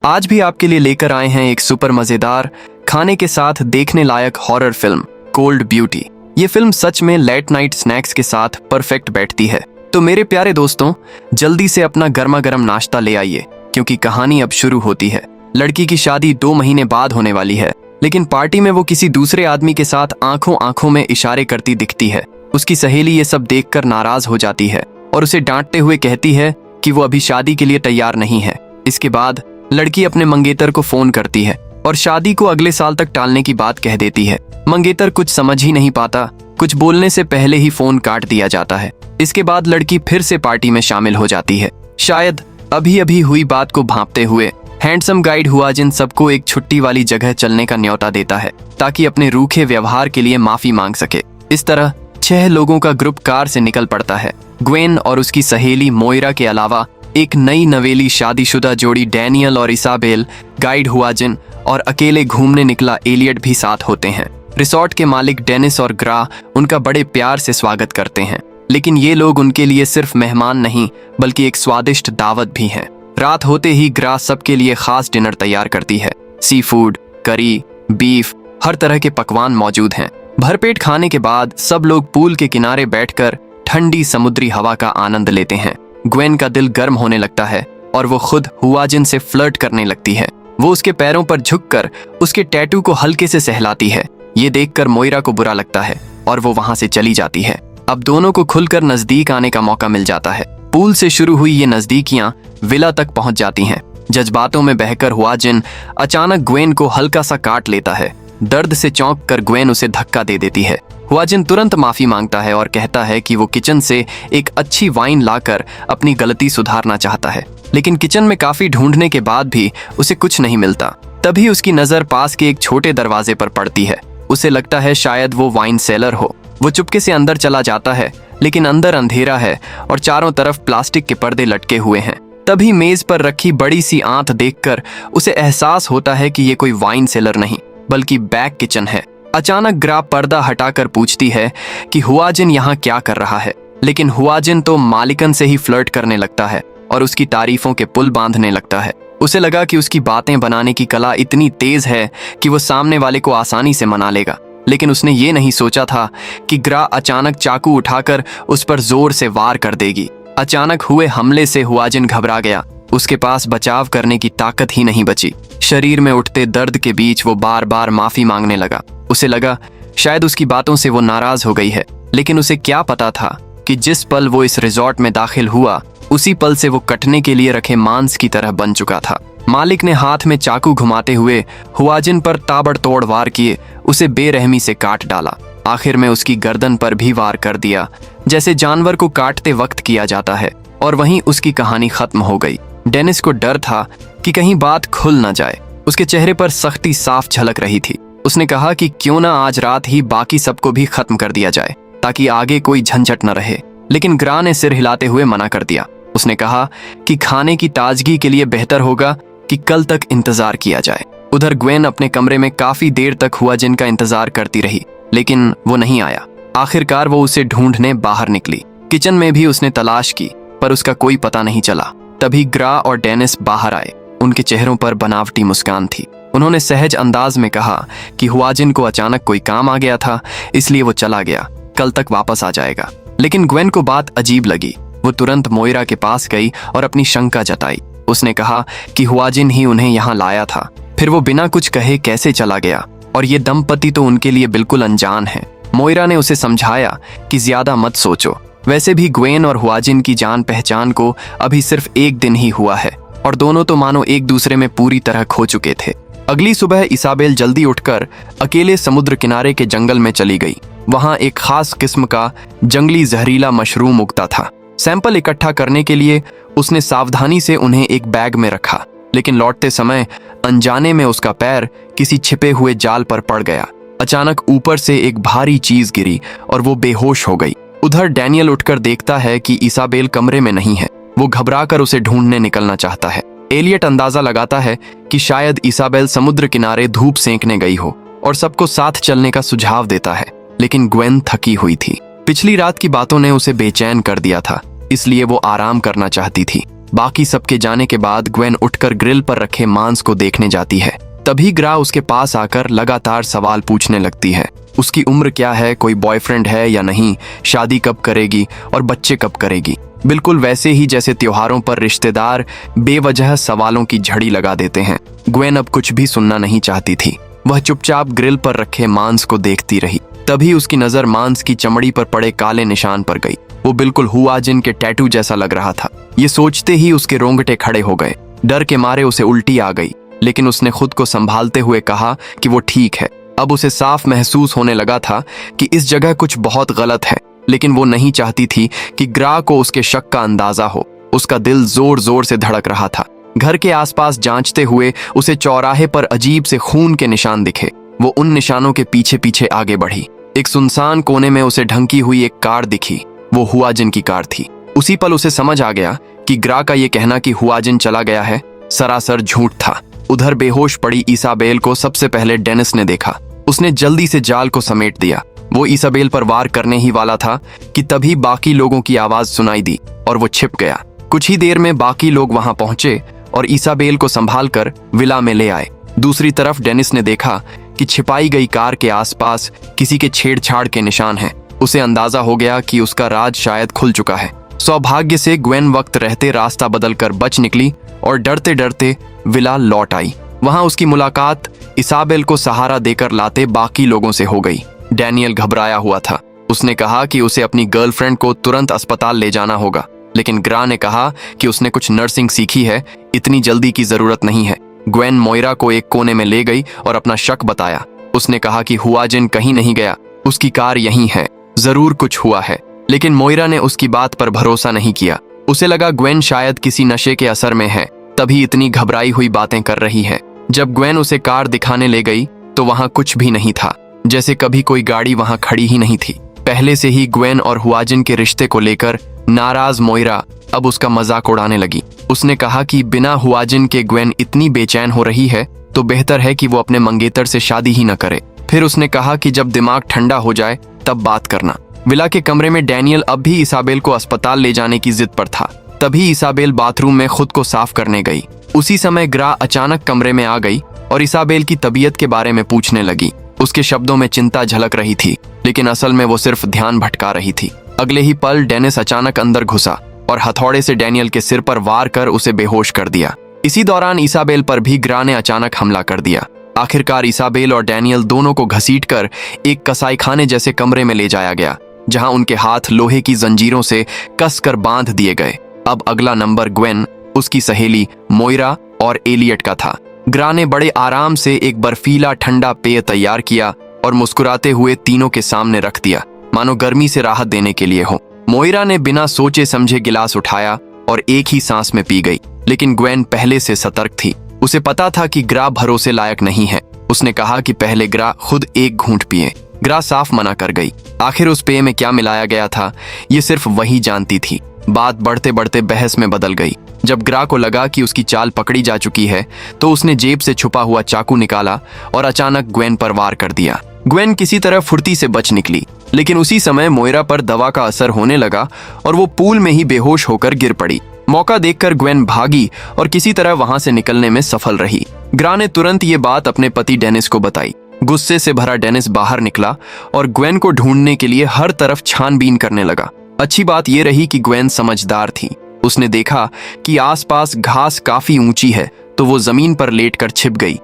आज भी आपके लिए लेकर आए हैं एक सुपर मजेदार खाने के साथ देखने लायक हॉरर फिल्म कोल्ड ब्यूटी। ये फिल्म सच में लेट नाइट स्नैक्स के साथ परफेक्ट बैठती है। तो मेरे प्यारे दोस्तों, जल्दी से अपना गर्मा गर्म नाश्ता ले आइए क्योंकि कहानी अब शुरू होती है। लड़की की शादी 2 महीने बाद होने वाली है, लेकिन पार्टी में वो किसी दूसरे आदमी के साथ आंखों आंखों में इशारे करती दिखती है। उसकी सहेली ये सब देखकर नाराज हो जाती है और उसे डांटते हुए कहती है कि वो अभी शादी के लिए तैयार नहीं है। इसके बाद लड़की अपने मंगेतर को फोन करती है और शादी को अगले साल तक टालने की बात कह देती है। मंगेतर कुछ समझ ही नहीं पाता, कुछ बोलने से पहले ही फोन काट दिया जाता है। इसके बाद लड़की फिर से पार्टी में शामिल हो जाती है। शायद अभी अभी हुई बात को भांपते हुए हैंडसम गाइड हुआजिन सबको एक छुट्टी वाली जगह चलने का न्योता देता है ताकि अपने रूखे व्यवहार के लिए माफी मांग सके। इस तरह 6 लोगों का ग्रुप कार से निकल पड़ता है। ग्वेन और उसकी सहेली मोइरा के अलावा एक नई नवेली शादीशुदा जोड़ी डैनियल और इसाबेल, गाइड हुआजिन और अकेले घूमने निकला एलियट भी साथ होते हैं। रिसोर्ट के मालिक डेनिस और ग्रा उनका बड़े प्यार से स्वागत करते हैं, लेकिन ये लोग उनके लिए सिर्फ मेहमान नहीं बल्कि एक स्वादिष्ट दावत भी हैं। रात होते ही ग्रा सबके लिए खास डिनर तैयार करती है। सी फूड, करी, बीफ, हर तरह के पकवान मौजूद हैं। भरपेट खाने के बाद सब लोग पूल के किनारे बैठकर ठंडी समुद्री हवा का आनंद लेते हैं। ग्वेन का दिल गर्म होने लगता है और वो खुद हुआजिन से फ्लर्ट करने लगती है। वो उसके पैरों पर झुककर उसके टैटू को हल्के से सहलाती है। ये देखकर मोइरा को बुरा लगता है और वो वहां से चली जाती है। अब दोनों को खुलकर नजदीक आने का मौका मिल जाता है। पूल से शुरू हुई ये नजदीकियां विला तक पहुंच जाती हैं। जज्बातों में बहकर हुआजिन अचानक ग्वेन को हल्का सा काट लेता है। दर्द से चौंक कर ग्वेन उसे धक्का दे देती है। हुआजिन तुरंत माफी मांगता है और कहता है कि वो किचन से एक अच्छी वाइन लाकर अपनी गलती सुधारना चाहता है, लेकिन किचन में काफी ढूंढने के बाद भी उसे कुछ नहीं मिलता। तभी उसकी नजर पास के एक छोटे दरवाजे पर पड़ती है। उसे लगता है शायद वो वाइन सेलर हो। वो चुपके से अंदर चला जाता है, लेकिन अंदर अंधेरा है और चारों तरफ प्लास्टिक के पर्दे लटके हुए हैं। तभी मेज पर रखी बड़ी सी आंत देखकर उसे एहसास होता है कि ये कोई वाइन सेलर नहीं बल्कि बैक किचन है। अचानक ग्रा पर्दा हटाकर पूछती है कि हुआजिन यहाँ क्या कर रहा है, लेकिन हुआजिन तो मालिकन से ही फ्लर्ट करने लगता है और उसकी तारीफों के पुल बांधने लगता है। उसे लगा कि उसकी बातें बनाने की कला इतनी तेज है कि वो सामने वाले को आसानी से मना लेगा, लेकिन उसने ये नहीं सोचा था कि ग्रा अचानक चाकू उठाकर उस पर जोर से वार कर देगी। अचानक हुए हमले से हुआजिन घबरा गया। उसके पास बचाव करने की ताकत ही नहीं बची। शरीर में उठते दर्द के बीच वो बार बार माफी मांगने लगा। उसे लगा शायद उसकी बातों से वो नाराज हो गई है, लेकिन उसे क्या पता था कि जिस पल वो इस रिजॉर्ट में दाखिल हुआ उसी पल से वो कटने के लिए रखे मांस की तरह बन चुका था। मालिक ने हाथ में चाकू घुमाते हुए हुआजिन पर ताबड़तोड़ वार किए उसे बेरहमी से काट डाला। आखिर में उसकी गर्दन पर भी वार कर दिया, जैसे जानवर को काटते वक्त किया जाता है, और वहीं उसकी कहानी खत्म हो गई। डेनिस को डर था कि कहीं बात खुल न जाए। उसके चेहरे पर सख्ती साफ झलक रही थी। उसने कहा कि क्यों ना आज रात ही बाकी सबको भी खत्म कर दिया जाए ताकि आगे कोई झंझट न रहे, लेकिन ग्रा ने सिर हिलाते हुए मना कर दिया। उसने कहा कि खाने की ताजगी के लिए बेहतर होगा कि कल तक इंतजार किया जाए। उधर ग्वेन अपने कमरे में काफी देर तक हुआजिन का इंतजार करती रही, लेकिन वो नहीं आया। आखिरकार वो उसे ढूंढने बाहर निकली। किचन में भी उसने तलाश की पर उसका कोई पता नहीं चला। तभी ग्रा और डेनिस बाहर आए। उनके चेहरों पर बनावटी मुस्कान थी। उन्होंने सहज अंदाज में कहा कि हुआजिन को अचानक कोई काम आ गया था, इसलिए वो चला गया, कल तक वापस आ जाएगा। लेकिन ग्वेन को बात अजीब लगी। वो तुरंत मोइरा के पास गई और अपनी शंका जताई। उसने कहा कि हुआजिन ही उन्हें यहाँ लाया था, फिर वो बिना कुछ कहे कैसे चला गया, और ये दंपति तो उनके लिए बिल्कुल अनजान है। मोइरा ने उसे समझाया कि ज्यादा मत सोचो, वैसे भी ग्वेन और हुआजिन की जान पहचान को अभी सिर्फ 1 दिन ही हुआ है और दोनों तो मानो एक दूसरे में पूरी तरह खो चुके थे। अगली सुबह इसाबेल जल्दी उठकर अकेले समुद्र किनारे के जंगल में चली गई। वहां एक खास किस्म का जंगली जहरीला मशरूम उगता था। सैंपल इकट्ठा करने के लिए उसने सावधानी से उन्हें एक बैग में रखा, लेकिन लौटते समय अनजाने में उसका पैर किसी छिपे हुए जाल पर पड़ गया। अचानक ऊपर से एक भारी चीज गिरी और वो बेहोश हो गई। उधर डैनियल उठकर देखता है कि इसाबेल कमरे में नहीं है। वो घबराकर उसे ढूंढने निकलना चाहता है। एलियट अंदाजा लगाता है कि शायद इसाबेल समुद्र किनारे धूप सेंकने गई हो और सबको साथ चलने का सुझाव देता है, लेकिन ग्वेन थकी हुई थी। पिछली रात की बातों ने उसे बेचैन कर दिया था, इसलिए वो आराम करना चाहती थी। बाकी सबके जाने के बाद ग्वेन उठकर ग्रिल पर रखे मांस को देखने जाती है। तभी ग्रा उसके पास आकर लगातार सवाल पूछने लगती है। उसकी उम्र क्या है, कोई बॉयफ्रेंड है या नहीं, शादी कब करेगी और बच्चे कब करेगी। बिल्कुल वैसे ही जैसे त्योहारों पर रिश्तेदार बेवजह सवालों की झड़ी लगा देते हैं। ग्वेन अब कुछ भी सुनना नहीं चाहती थी। वह चुपचाप ग्रिल पर रखे मांस को देखती रही। तभी उसकी नजर मांस की चमड़ी पर पड़े काले निशान पर गई। वो बिल्कुल हुआ जिन के टैटू जैसा लग रहा था। ये सोचते ही उसके रोंगटे खड़े हो गए। डर के मारे उसे उल्टी आ गई, लेकिन उसने खुद को संभालते हुए कहा कि वो ठीक है। अब उसे साफ महसूस होने लगा था कि इस जगह कुछ बहुत गलत है, लेकिन वो नहीं चाहती थी कि ग्रा को उसके शक का अंदाजा हो। उसका दिल जोर जोर से धड़क रहा था। घर के आसपास जांचते हुए उसे चौराहे पर अजीब से खून के निशान दिखे। वो उन निशानों के पीछे पीछे आगे बढ़ी। एक सुनसान कोने में उसे ढंकी हुई एक कार दिखी। वो हुआजिन की कार थी। उसी पल उसे समझ आ गया कि ग्रा का ये कहना कि हुआजिन चला गया है सरासर झूठ था। उधर बेहोश पड़ी इसाबेल को सबसे पहले डेनिस ने देखा। उसने जल्दी से जाल को समेट दिया। वो इसाबेल पर वार करने ही वाला था कि तभी बाकी लोगों की आवाज सुनाई दी और वो छिप गया। कुछ ही देर में बाकी लोग वहां पहुंचे और इसाबेल को संभालकर विला में ले आए। दूसरी तरफ डेनिस ने देखा कि छिपाई गई कार के आसपास किसी के छेड़छाड़ के निशान हैं। उसे अंदाजा हो गया कि उसका राज शायद खुल चुका है। सौभाग्य से ग्वेन वक्त रहते रास्ता बदलकर बच निकली और डरते डरते विला लौट आई। वहां उसकी मुलाकात इसाबेल को सहारा देकर लाते बाकी लोगों से हो गई। डैनियल घबराया हुआ था। उसने कहा कि उसे अपनी गर्लफ्रेंड को तुरंत अस्पताल ले जाना होगा, लेकिन ग्रा ने कहा कि उसने कुछ नर्सिंग सीखी है, इतनी जल्दी की जरूरत नहीं है। ग्वेन मोइरा को एक कोने में ले गई और अपना शक बताया। उसने कहा कि हुआजिन कहीं नहीं गया, उसकी कार यहीं है, जरूर कुछ हुआ है। लेकिन मोइरा ने उसकी बात पर भरोसा नहीं किया। उसे लगा ग्वेन शायद किसी नशे के असर में है, तभी इतनी घबराई हुई बातें कर रही है। जब ग्वेन उसे कार दिखाने ले गई तो वहां कुछ भी नहीं था, जैसे कभी कोई गाड़ी वहां खड़ी ही नहीं थी। पहले से ही ग्वेन और हुआजिन के रिश्ते को लेकर नाराज मोइरा अब उसका मजाक उड़ाने लगी। उसने कहा कि बिना हुआजिन के ग्वेन इतनी बेचैन हो रही है तो बेहतर है कि वो अपने मंगेतर से शादी ही न करे। फिर उसने कहा कि जब दिमाग ठंडा हो जाए तब बात करना। विला के कमरे में डैनियल अब भी इसाबेल को अस्पताल ले जाने की जिद पर था। तभी इसाबेल बाथरूम में खुद को साफ करने गई। उसी समय ग्रा अचानक कमरे में आ गई और इसाबेल की तबीयत के बारे में पूछने लगी। उसके शब्दों में चिंता झलक रही थी, लेकिन असल में वो सिर्फ ध्यान भटका रही थी। अगले ही पल डेनिस अचानक अंदर घुसा और हथौड़े से डैनियल के सिर पर वार कर उसे बेहोश कर दिया। इसी दौरान इसाबेल पर भी ग्रा ने अचानक हमला कर दिया। आखिरकार इसाबेल और डैनियल दोनों को घसीटकर एक कसाईखाने जैसे कमरे में ले जाया गया, जहां उनके हाथ लोहे की जंजीरों से कसकर बांध दिए गए। अब अगला नंबर ग्वेन, उसकी सहेली मोइरा और एलियट का था। ग्रा ने बड़े आराम से एक बर्फीला ठंडा पेय तैयार किया और मुस्कुराते हुए तीनों के सामने रख दिया, मानो गर्मी से राहत देने के लिए हो। मोइरा ने बिना सोचे समझे गिलास उठाया और एक ही सांस में पी गई, लेकिन ग्वेन पहले से सतर्क थी। उसे पता था कि ग्रा भरोसे लायक नहीं है। उसने कहा कि पहले ग्रा खुद एक घूंट पिए। ग्रा साफ मना कर गई। आखिर उस पेय में क्या मिलाया गया था, ये सिर्फ वही जानती थी। बात बढ़ते बढ़ते बहस में बदल गई। जब ग्रा को लगा कि उसकी चाल पकड़ी जा चुकी है, तो उसने जेब से छुपा हुआ चाकू निकाला और अचानक ग्वेन पर वार कर दिया। ग्वेन किसी तरह फुर्ती से बच निकली, लेकिन उसी समय मोइरा पर दवा का असर होने लगा और वो पूल में ही बेहोश होकर गिर पड़ी। मौका देखकर ग्वेन भागी और किसी तरह वहां से निकलने में सफल रही। ग्रा ने तुरंत ये बात अपने पति डेनिस को बताई। गुस्से से भरा डेनिस बाहर निकला और ग्वेन को ढूंढने के लिए हर तरफ छानबीन करने लगा। अच्छी बात यह रही कि ग्वेन समझदार थी। उसने देखा कि आसपास घास काफी ऊंची है, तो वो जमीन पर लेटकर छिप गई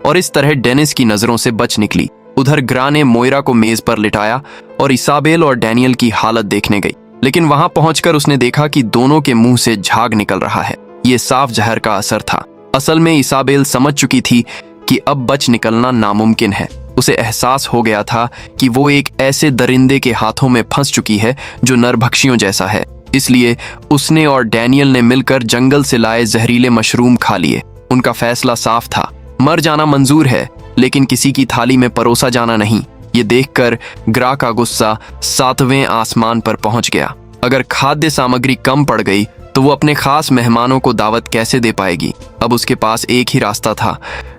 और इस तरह डेनिस की नजरों से बच निकली। उधर ग्रा ने मोइरा को मेज पर लिटाया और इसाबेल और डैनियल की हालत देखने गई, लेकिन वहां पहुंचकर उसने देखा कि दोनों के मुंह से झाग निकल रहा है। ये साफ जहर का असर था। असल में इसाबेल समझ चुकी थी कि अब बच निकलना नामुमकिन है। उसे एहसास हो गया था कि वो एक ऐसे दरिंदे के हाथों में फंस चुकी है जो नरभक्षियों जैसा है। इसलिए उसने और डैनियल ने मिलकर जंगल से लाए जहरीले मशरूम खा लिए। उनका फैसला साफ था, मर जाना मंजूर है, लेकिन किसी की थाली में परोसा जाना नहीं। ये देखकर ग्रा का गुस्सा 7वें आसमान पर पहुंच गया। अगर खाद्य सामग्री कम पड़ गई तो वो अपने खास मेहमानों को दावत कैसे दे पाएगी। अब उसके पास एक ही रास्ता था,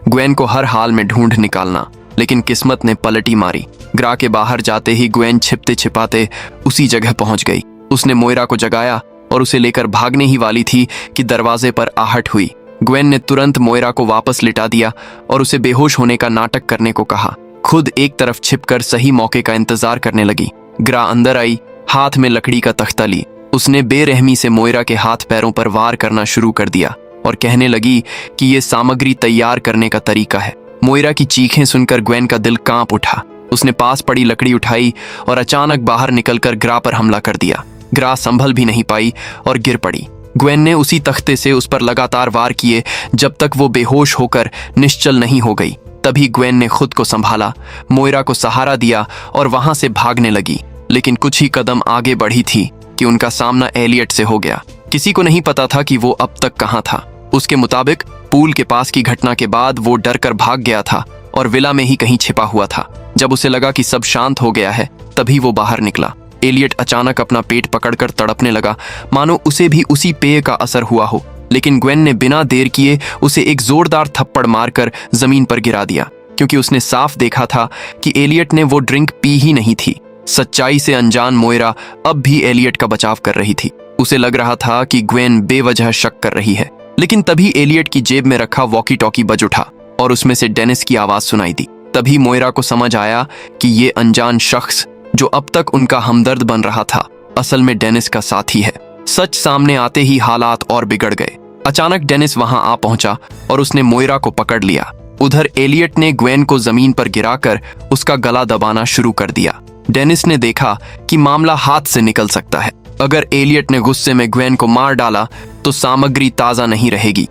ग्वेन को हर हाल में ढूंढ निकालना। लेकिन किस्मत ने पलटी मारी। ग्रा के बाहर जाते ही ग्वेन छिपते छिपाते उसी जगह पहुंच गई। उसने मोइरा को जगाया और उसे लेकर भागने ही वाली थी कि दरवाजे पर आहट हुई। ग्वेन ने तुरंत मोइरा को वापस लिटा दिया और उसे बेहोश होने का नाटक करने को कहा। खुद एक तरफ छिपकर सही मौके का इंतजार करने लगी। ग्रा अंदर आई, हाथ में लकड़ी का तख्ता ली। उसने बेरहमी से मोइरा के हाथ पैरों पर वार करना शुरू कर दिया और कहने लगी कि ये सामग्री तैयार करने का तरीका है। मोइरा की चीखें सुनकर ग्वेन का दिल कांप उठा। उसने पास पड़ी लकड़ी उठाई और अचानक बाहर निकलकर ग्रा पर हमला कर दिया। ग्रा संभल भी नहीं पाई और गिर पड़ी। ग्वेन ने उसी तख्ते से उस पर लगातार वार किए जब तक वो बेहोश होकर निश्चल नहीं हो गई। तभी ग्वेन ने खुद को संभाला, मोइरा को सहारा दिया और वहां से भागने लगी। लेकिन कुछ ही कदम आगे बढ़ी थी कि उनका सामना एलियट से हो गया। किसी को नहीं पता था कि वो अब तक कहाँ था। उसके मुताबिक पूल के पास की घटना के बाद वो डर कर भाग गया था और विला में ही कहीं छिपा हुआ था। जब उसे लगा कि सब शांत हो गया है, तभी वो बाहर निकला। एलियट अचानक अपना पेट पकड़कर तड़पने लगा, मानो उसे भी उसी पेय का असर हुआ हो। लेकिन ग्वेन ने बिना देर किए उसे एक जोरदार थप्पड़ मारकर जमीन पर गिरा दिया, क्योंकि उसने साफ देखा था कि एलियट ने वो ड्रिंक पी ही नहीं थी। सच्चाई से अनजान मोइरा अब भी एलियट का बचाव कर रही थी। उसे लग रहा था कि ग्वेन बेवजह शक कर रही है। लेकिन तभी एलियट की जेब में रखा वॉकी टॉकी बज उठा और उसमें से डेनिस की आवाज सुनाई दी। तभी मोइरा को समझ आया कि ये अनजान शख्स जो अब तक उनका हमदर्द बन रहा था, असल में डेनिस का साथी है। सच सामने आते ही हालात और बिगड़ गए। अचानक डेनिस वहां आ पहुंचा और उसने मोइरा को पकड़ लिया। उधर एलियट ने ग्वेन को जमीन पर गिराकर उसका गला दबाना शुरू कर दिया। डेनिस ने देखा कि मामला हाथ से निकल सकता है। अगर एलियट ने गुस्से में ग्वेन को मार डाला तो सामग्री ताजा नहीं रहेगी।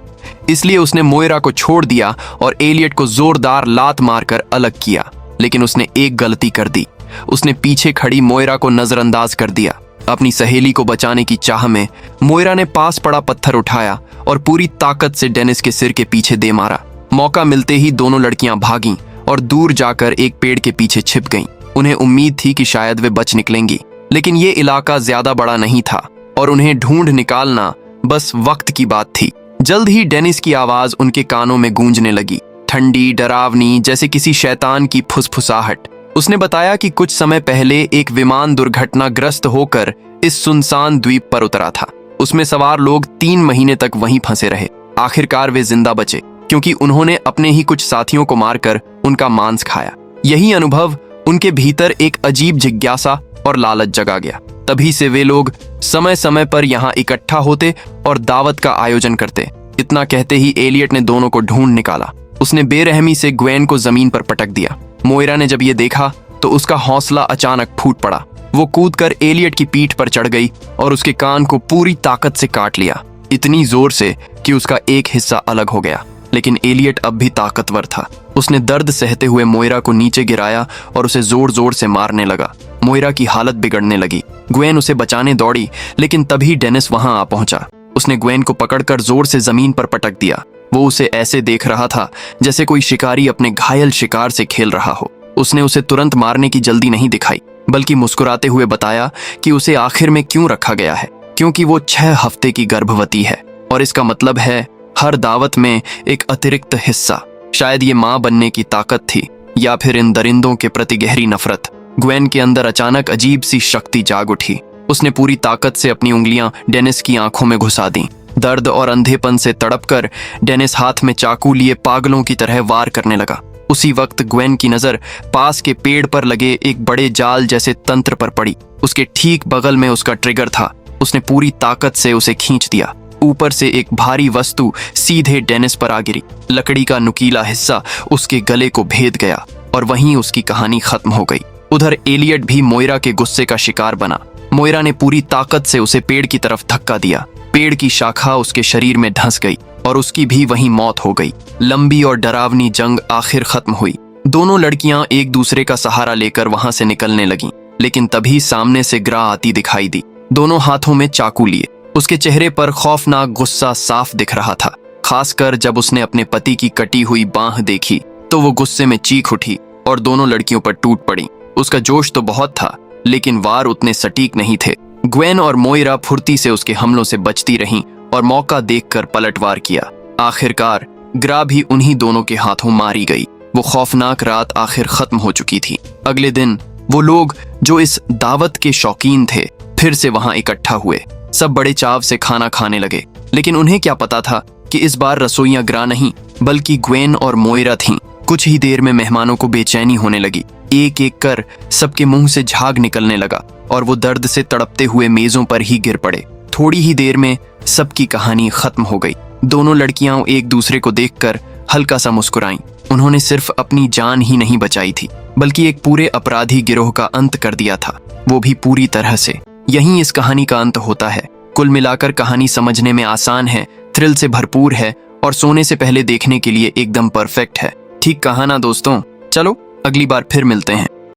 इसलिए उसने मोइरा को छोड़ दिया और एलियट को जोरदार लात मारकर अलग किया। लेकिन उसने एक गलती कर दी। उसने पीछे खड़ी मोइरा को नजरअंदाज कर दिया। अपनी सहेली को बचाने की चाह में मोइरा ने पास पड़ा पत्थर उठाया और पूरी ताकत से डेनिस के सिर के पीछे दे मारा। मौका मिलते ही दोनों लड़कियां भागीं और दूर जाकर एक पेड़ के पीछे छिप गईं। उन्हें उम्मीद थी कि शायद वे बच निकलेंगी, लेकिन ये इलाका ज्यादा बड़ा नहीं था और उन्हें ढूंढ निकालना बस वक्त की बात थी। जल्द ही डेनिस की आवाज उनके कानों में गूंजने लगी, ठंडी, डरावनी, जैसे किसी शैतान की फुसफुसाहट। उसने बताया कि कुछ समय पहले एक विमान दुर्घटनाग्रस्त होकर इस सुनसान द्वीप पर उतरा था। उसमें सवार लोग 3 महीने तक वहीं फंसे रहे। आखिरकार वे जिंदा बचे, क्योंकि उन्होंने अपने ही कुछ साथियों को मारकर उनका मांस खाया। यही अनुभव उनके भीतर एक अजीब जिज्ञासा और लालच जगा गया। तभी से वे लोग समय समय पर यहाँ इकट्ठा होते और दावत का आयोजन करते। इतना कहते ही एलियट ने दोनों को ढूंढ निकाला। उसने बेरहमी से ग्वेन को जमीन पर पटक दिया। मोइरा ने जब ये देखा तो उसका हौसला अचानक फूट पड़ा। वो कूदकर एलियट की पीठ पर चढ़ गई और उसके कान को पूरी ताकत से काट लिया, इतनी जोर से कि उसका एक हिस्सा अलग हो गया। लेकिन एलियट अब भी ताकतवर था। उसने दर्द सहते हुए मोइरा को नीचे गिराया और उसे जोर जोर से मारने लगा। मोइरा की हालत बिगड़ने लगी। ग्वेन उसे बचाने दौड़ी, लेकिन तभी डेनिस वहां आ पहुंचा। उसने ग्वेन को पकड़कर जोर से जमीन पर पटक दिया। वो उसे ऐसे देख रहा था जैसे कोई शिकारी अपने घायल शिकार से खेल रहा हो। उसने उसे तुरंत मारने की जल्दी नहीं दिखाई, बल्कि मुस्कुराते हुए बताया कि उसे आखिर में क्यों रखा गया है, क्योंकि वो 6 हफ्ते की गर्भवती है और इसका मतलब है हर दावत में एक अतिरिक्त हिस्सा। शायद ये मां बनने की ताकत थी या फिर इन दरिंदों के प्रति गहरी नफरत। ग्वेन के अंदर अचानक अजीब सी शक्ति जाग उठी। उसने पूरी ताकत से अपनी उंगलियां डेनिस की आंखों में घुसा दी। दर्द और अंधेपन से तड़पकर डेनिस हाथ में चाकू लिए पागलों की तरह वार करने लगा। उसी वक्त ग्वेन की नजर पास के पेड़ पर लगे एक बड़े जाल जैसे तंत्र पर पड़ी। उसके ठीक बगल में उसका ट्रिगर था। उसने पूरी ताकत से उसे खींच दिया। ऊपर से एक भारी वस्तु सीधे डेनिस पर आ गिरी। लकड़ी का नुकीला हिस्सा उसके गले को भेद गया और वहीं उसकी कहानी खत्म हो गई। उधर एलियट भी मोइरा के गुस्से का शिकार बना। मोइरा ने पूरी ताकत से उसे पेड़ की तरफ धक्का दिया। पेड़ की शाखा उसके शरीर में धंस गई और उसकी भी वहीं मौत हो गई। लंबी और डरावनी जंग आखिर खत्म हुई। दोनों लड़कियां एक दूसरे का सहारा लेकर वहां से निकलने लगीं, लेकिन तभी सामने से ग्रा आती दिखाई दी, दोनों हाथों में चाकू लिए। उसके चेहरे पर खौफनाक गुस्सा साफ दिख रहा था। खासकर जब उसने अपने पति की कटी हुई बांह देखी तो वो गुस्से में चीख उठी और दोनों लड़कियों पर टूट पड़ी। उसका जोश तो बहुत था, लेकिन वार उतने सटीक नहीं थे। ग्वेन और मोइरा फुर्ती से उसके हमलों से बचती रहीं और मौका देखकर पलटवार किया। आखिरकार ग्रा भी उन्हीं दोनों के हाथों मारी गई। वो खौफनाक रात आखिर खत्म हो चुकी थी। अगले दिन वो लोग जो इस दावत के शौकीन थे फिर से वहां इकट्ठा हुए। सब बड़े चाव से खाना खाने लगे, लेकिन उन्हें क्या पता था कि इस बार रसोइयां ग्रा नहीं बल्कि ग्वेन और मोइरा थीं। कुछ ही देर में मेहमानों को बेचैनी होने लगी। एक एक कर सबके मुंह से झाग निकलने लगा और वो दर्द से तड़पते हुए मेजों पर ही गिर पड़े। थोड़ी ही देर में सबकी कहानी खत्म हो गई। दोनों लड़कियां एक दूसरे को देखकर हल्का सा मुस्कुराईं। उन्होंने सिर्फ अपनी जान ही नहीं बचाई थी, बल्कि एक पूरे अपराधी गिरोह का अंत कर दिया था, वो भी पूरी तरह से। यहीं इस कहानी का अंत होता है। कुल मिलाकर कहानी समझने में आसान है, थ्रिल से भरपूर है और सोने से पहले देखने के लिए एकदम परफेक्ट है। ठीक कहा ना दोस्तों? चलो अगली बार फिर मिलते हैं।